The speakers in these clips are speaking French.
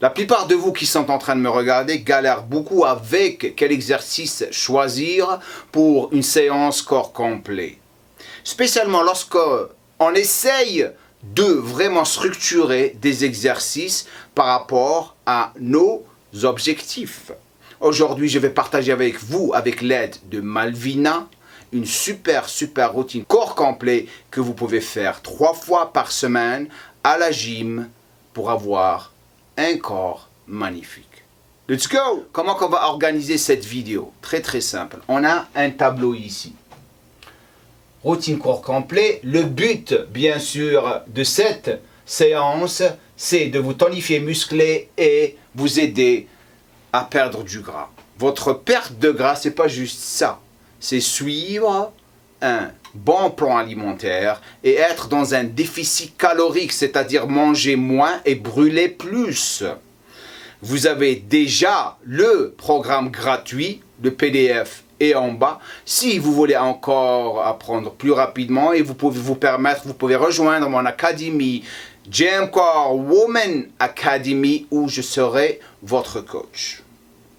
La plupart de vous qui sont en train de me regarder galèrent beaucoup avec quel exercice choisir pour une séance corps complet. Spécialement lorsqu'on essaye de vraiment structurer des exercices par rapport à nos objectifs. Aujourd'hui, je vais partager avec vous, avec l'aide de Malvina, une super routine corps complet que vous pouvez faire 3 fois par semaine à la gym pour avoir un corps magnifique. Let's go! Comment on va organiser cette vidéo? Très simple. On a un tableau ici. Routine corps complet. Le but, bien sûr, de cette séance, c'est de vous tonifier, muscler et vous aider à perdre du gras. Votre perte de gras, c'est pas juste ça. C'est suivre un bon plan alimentaire et être dans un déficit calorique, c'est-à-dire manger moins et brûler plus. Vous avez déjà le programme gratuit, le PDF est en bas. Si vous voulez encore apprendre plus rapidement et vous pouvez rejoindre mon académie Jamcore Woman Academy où je serai votre coach.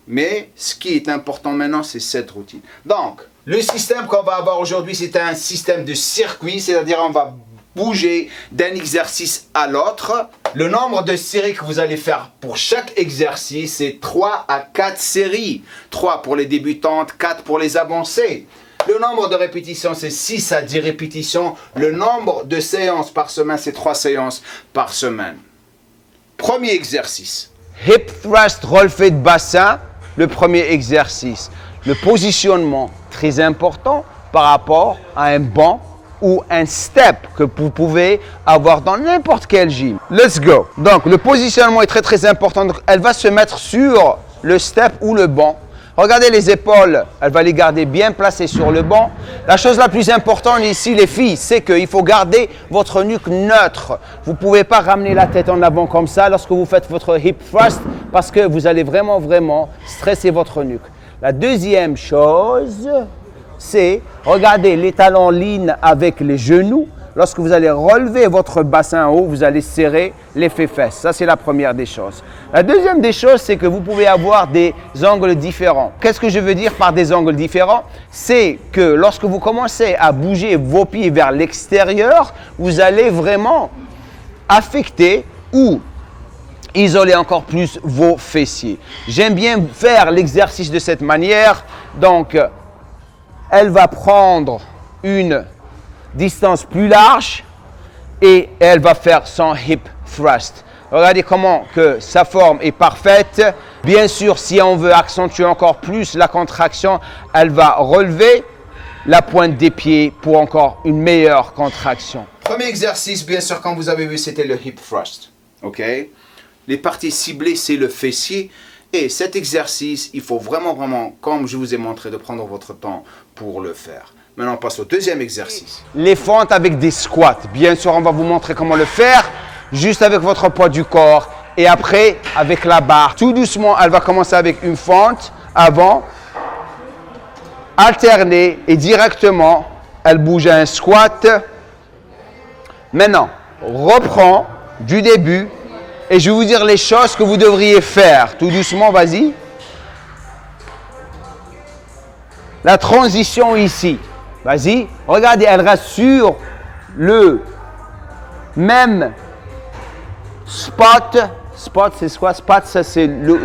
Mais ce qui est important maintenant, c'est cette routine. Donc, le système qu'on va avoir aujourd'hui, c'est un système de circuit, c'est-à-dire on va bouger d'un exercice à l'autre. Le nombre de séries que vous allez faire pour chaque exercice, c'est 3 à 4 séries. 3 pour les débutantes, 4 pour les avancées. Le nombre de répétitions, c'est 6 à 10 répétitions. Le nombre de séances par semaine, c'est 3 séances par semaine. Premier exercice. Hip thrust, relevé de bassin, le premier exercice. Le positionnement, très important par rapport à un banc ou un step que vous pouvez avoir dans n'importe quel gym. Let's go. Donc, le positionnement est très important. Donc, elle va se mettre sur le step ou le banc. Regardez les épaules, elle va les garder bien placées sur le banc. La chose la plus importante ici, les filles, c'est qu'il faut garder votre nuque neutre. Vous ne pouvez pas ramener la tête en avant comme ça lorsque vous faites votre hip thrust parce que vous allez vraiment stresser votre nuque. La deuxième chose, c'est regarder les talons en ligne avec les genoux. Lorsque vous allez relever votre bassin en haut, vous allez serrer les fesses. Ça, c'est la première des choses. La deuxième des choses, c'est que vous pouvez avoir des angles différents. Qu'est-ce que je veux dire par des angles différents? C'est que lorsque vous commencez à bouger vos pieds vers l'extérieur, vous allez vraiment affecter ou isoler encore plus vos fessiers. J'aime bien faire l'exercice de cette manière. Donc, elle va prendre une distance plus large et elle va faire son hip thrust. Regardez comment que sa forme est parfaite. Bien sûr, si on veut accentuer encore plus la contraction, elle va relever la pointe des pieds pour encore une meilleure contraction. Premier exercice, bien sûr, comme vous avez vu, c'était le hip thrust. Ok? Les parties ciblées, c'est le fessier. Et cet exercice, il faut vraiment, comme je vous ai montré, de prendre votre temps pour le faire. Maintenant, on passe au deuxième exercice. Les fentes avec des squats. Bien sûr, on va vous montrer comment le faire, juste avec votre poids du corps. Et après, avec la barre. Tout doucement, elle va commencer avec une fente avant, alterner et directement, elle bouge à un squat. Maintenant, reprends du début et je vais vous dire les choses que vous devriez faire. Tout doucement, vas-y. La transition ici. Vas-y, regardez, elle reste sur le même spot. Spot, c'est quoi? Spot, ça c'est le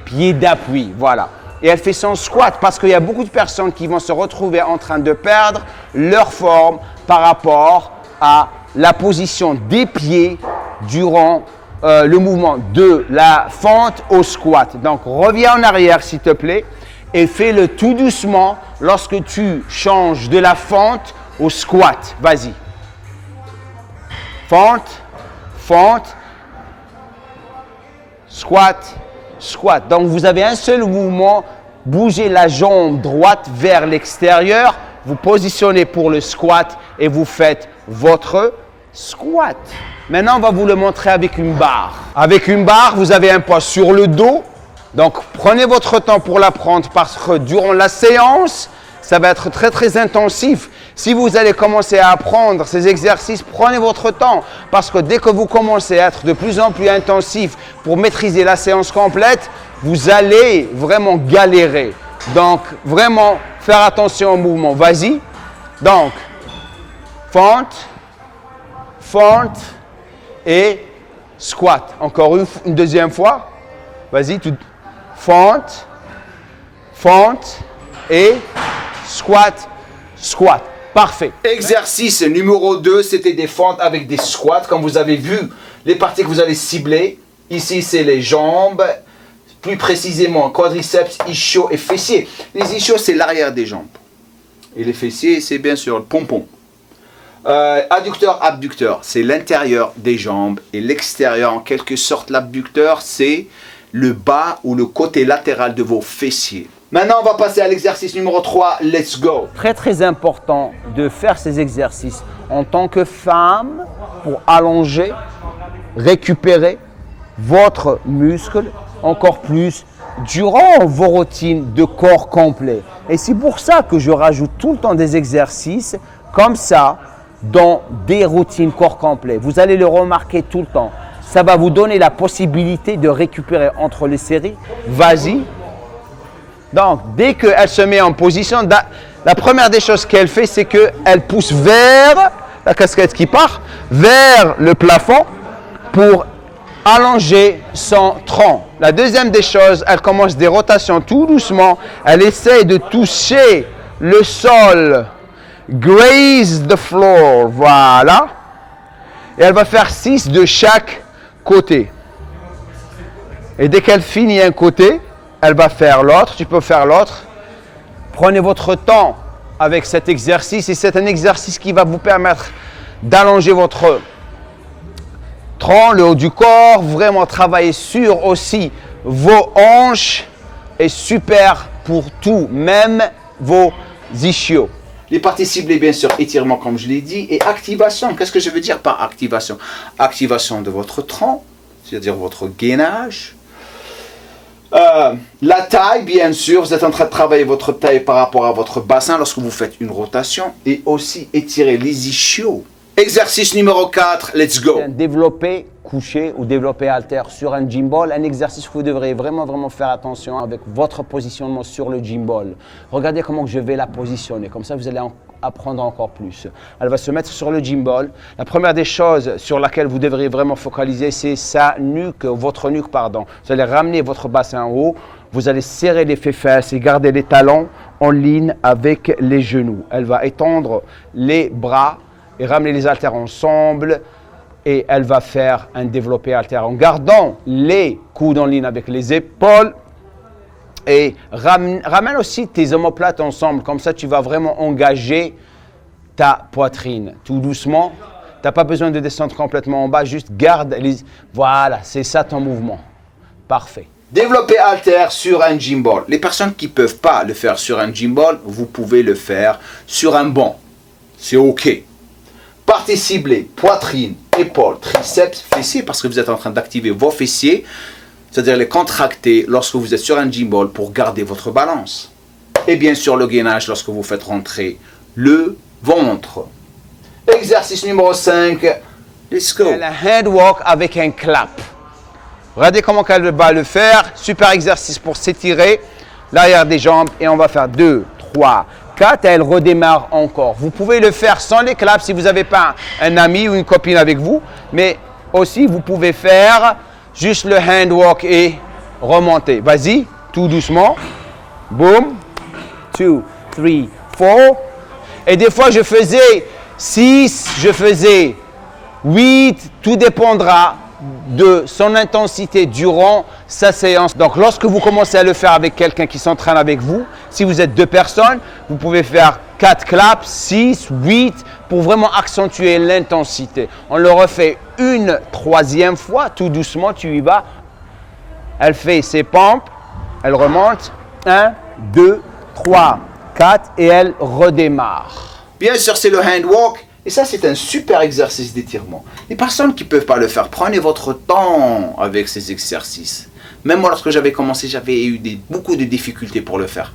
pied d'appui. Voilà. Et elle fait son squat parce qu'il y a beaucoup de personnes qui vont se retrouver en train de perdre leur forme par rapport à la position des pieds durant le mouvement de la fente au squat. Donc, reviens en arrière, s'il te plaît. Et fais-le tout doucement lorsque tu changes de la fente au squat. Vas-y. Fente, fente, squat, squat. Donc, vous avez un seul mouvement. Bougez la jambe droite vers l'extérieur. Vous positionnez pour le squat et vous faites votre squat. Maintenant, on va vous le montrer avec une barre. Avec une barre, vous avez un poids sur le dos. Donc, prenez votre temps pour l'apprendre parce que durant la séance, ça va être très intensif. Si vous allez commencer à apprendre ces exercices, prenez votre temps. Parce que dès que vous commencez à être de plus en plus intensif pour maîtriser la séance complète, vous allez vraiment galérer. Donc, vraiment faire attention au mouvement. Vas-y. Donc, fente, fente et squat. Encore une deuxième fois. Vas-y, fente, fente et squat, squat. Parfait. Exercice numéro 2, c'était des fentes avec des squats. Comme vous avez vu, les parties que vous allez cibler. Ici, c'est les jambes. Plus précisément, quadriceps, ischio et fessiers. Les ischios, c'est l'arrière des jambes. Et les fessiers, c'est bien sûr le pompon. Adducteur, abducteur, c'est l'intérieur des jambes. Et l'extérieur, en quelque sorte, l'abducteur, c'est le bas ou le côté latéral de vos fessiers. Maintenant, on va passer à l'exercice numéro 3. Let's go. Très, très important de faire ces exercices en tant que femme pour allonger, récupérer votre muscle encore plus durant vos routines de corps complet. Et c'est pour ça que je rajoute tout le temps des exercices comme ça dans des routines corps complet. Vous allez le remarquer tout le temps. Ça va vous donner la possibilité de récupérer entre les séries. Vas-y. Donc, dès qu'elle se met en position, la première des choses qu'elle fait, c'est qu'elle pousse vers la casquette qui part, vers le plafond pour allonger son tronc. La deuxième des choses, elle commence des rotations tout doucement. Elle essaie de toucher le sol. Graze the floor. Voilà. Et elle va faire 6 de chaque côté. Et dès qu'elle finit un côté, elle va faire l'autre. Tu peux faire l'autre. Prenez votre temps avec cet exercice. Et c'est un exercice qui va vous permettre d'allonger votre tronc, le haut du corps. Vraiment travailler sur aussi vos hanches. Et super pour tout, même vos ischios. Les parties ciblées, bien sûr, étirement, comme je l'ai dit, et activation. Qu'est-ce que je veux dire par activation? Activation de votre tronc, c'est-à-dire votre gainage. La taille, bien sûr, vous êtes en train de travailler votre taille par rapport à votre bassin lorsque vous faites une rotation. Et aussi étirer les ischios. Exercice numéro 4, let's go. Développer couché ou développer halter sur un gym ball, un exercice que vous devrez vraiment faire attention avec votre positionnement sur le gym ball. Regardez comment je vais la positionner, comme ça vous allez apprendre encore plus. Elle va se mettre sur le gym ball. La première des choses sur laquelle vous devriez vraiment focaliser, c'est sa nuque, votre nuque, pardon. Vous allez ramener votre bassin en haut, vous allez serrer les fesses et garder les talons en ligne avec les genoux. Elle va étendre les bras et ramener les haltères ensemble et elle va faire un développé haltère en gardant les coudes en ligne avec les épaules et ramène aussi tes omoplates ensemble, comme ça tu vas vraiment engager ta poitrine tout doucement. Tu n'as pas besoin de descendre complètement en bas, juste garde les... Voilà, c'est ça ton mouvement. Parfait. Développer haltère sur un gym ball. Les personnes qui ne peuvent pas le faire sur un gym ball, vous pouvez le faire sur un banc. C'est OK. Parties ciblées, poitrine, épaules, triceps, fessiers, parce que vous êtes en train d'activer vos fessiers, c'est-à-dire les contracter lorsque vous êtes sur un gym ball pour garder votre balance. Et bien sûr le gainage lorsque vous faites rentrer le ventre. Exercice numéro 5, let's go. Un hand walk avec un clap. Regardez comment elle va le faire. Super exercice pour s'étirer l'arrière des jambes et on va faire 2, 3, 4 et elle redémarre encore. Vous pouvez le faire sans les claps si vous n'avez pas un ami ou une copine avec vous, mais aussi vous pouvez faire juste le hand walk et remonter. Vas-y, tout doucement. Boom. 2, 3, 4. Et des fois je faisais 6, je faisais 8, tout dépendra de son intensité durant sa séance. Donc lorsque vous commencez à le faire avec quelqu'un qui s'entraîne avec vous, si vous êtes 2 personnes, vous pouvez faire 4 claps, 6, 8 pour vraiment accentuer l'intensité. On le refait une 3e fois, tout doucement, tu y vas. Elle fait ses pompes, elle remonte, 1, 2, 3, 4 et elle redémarre. Bien sûr, c'est le hand walk. Et ça, c'est un super exercice d'étirement. Les personnes qui ne peuvent pas le faire, prenez votre temps avec ces exercices. Même moi, lorsque j'avais commencé, j'avais eu beaucoup de difficultés pour le faire.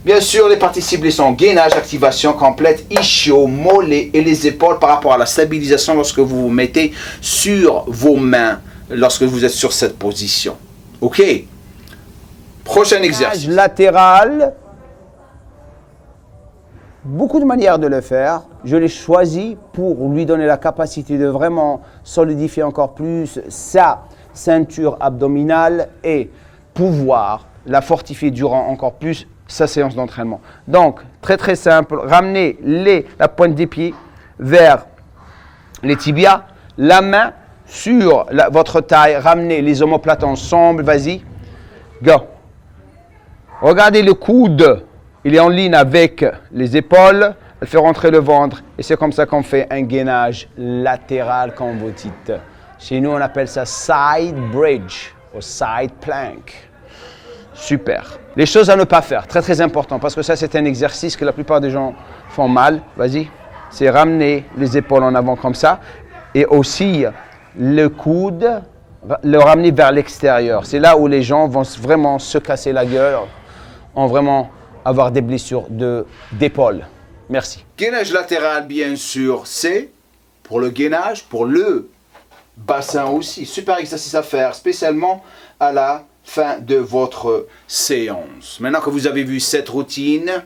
Bien sûr, les parties ciblées sont gainage, activation complète, ischio, mollet et les épaules par rapport à la stabilisation lorsque vous vous mettez sur vos mains, lorsque vous êtes sur cette position. OK? Prochain exercice. Latéral. Beaucoup de manières de le faire. Je l'ai choisi pour lui donner la capacité de vraiment solidifier encore plus sa ceinture abdominale et pouvoir la fortifier durant encore plus sa séance d'entraînement. Donc, très très simple, ramenez la pointe des pieds vers les tibias, la main sur votre taille, ramenez les omoplates ensemble, vas-y, go. Regardez le coude, il est en ligne avec les épaules, elle fait rentrer le ventre et c'est comme ça qu'on fait un gainage latéral comme vous dites. Chez nous, on appelle ça side bridge ou side plank. Super. Les choses à ne pas faire, très très important, parce que ça c'est un exercice que la plupart des gens font mal. Vas-y. C'est ramener les épaules en avant comme ça et aussi le coude, le ramener vers l'extérieur. C'est là où les gens vont vraiment se casser la gueule, vont vraiment avoir des blessures d'épaule. Merci. Gainage latéral, bien sûr, c'est pour le gainage, pour le bassin aussi. Super exercice à faire, spécialement à la fin de votre séance. Maintenant que vous avez vu cette routine,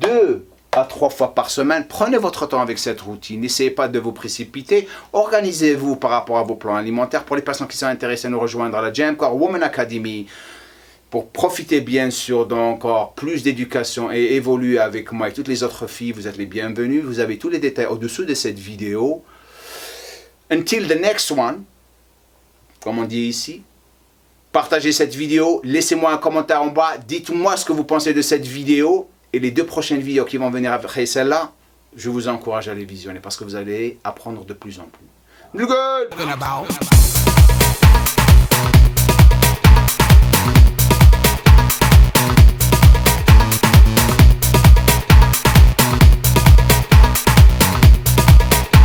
2 à 3 fois par semaine, prenez votre temps avec cette routine. N'essayez pas de vous précipiter. Organisez-vous par rapport à vos plans alimentaires. Pour les personnes qui sont intéressées à nous rejoindre à la Gym Core Woman Academy, pour profiter bien sûr d'encore plus d'éducation et évoluer avec moi et toutes les autres filles, vous êtes les bienvenus. Vous avez tous les détails au-dessous de cette vidéo. Until the next one, comme on dit ici, partagez cette vidéo, laissez-moi un commentaire en bas, dites-moi ce que vous pensez de cette vidéo et les 2 prochaines vidéos qui vont venir après celle-là, je vous encourage à les visionner parce que vous allez apprendre de plus en plus.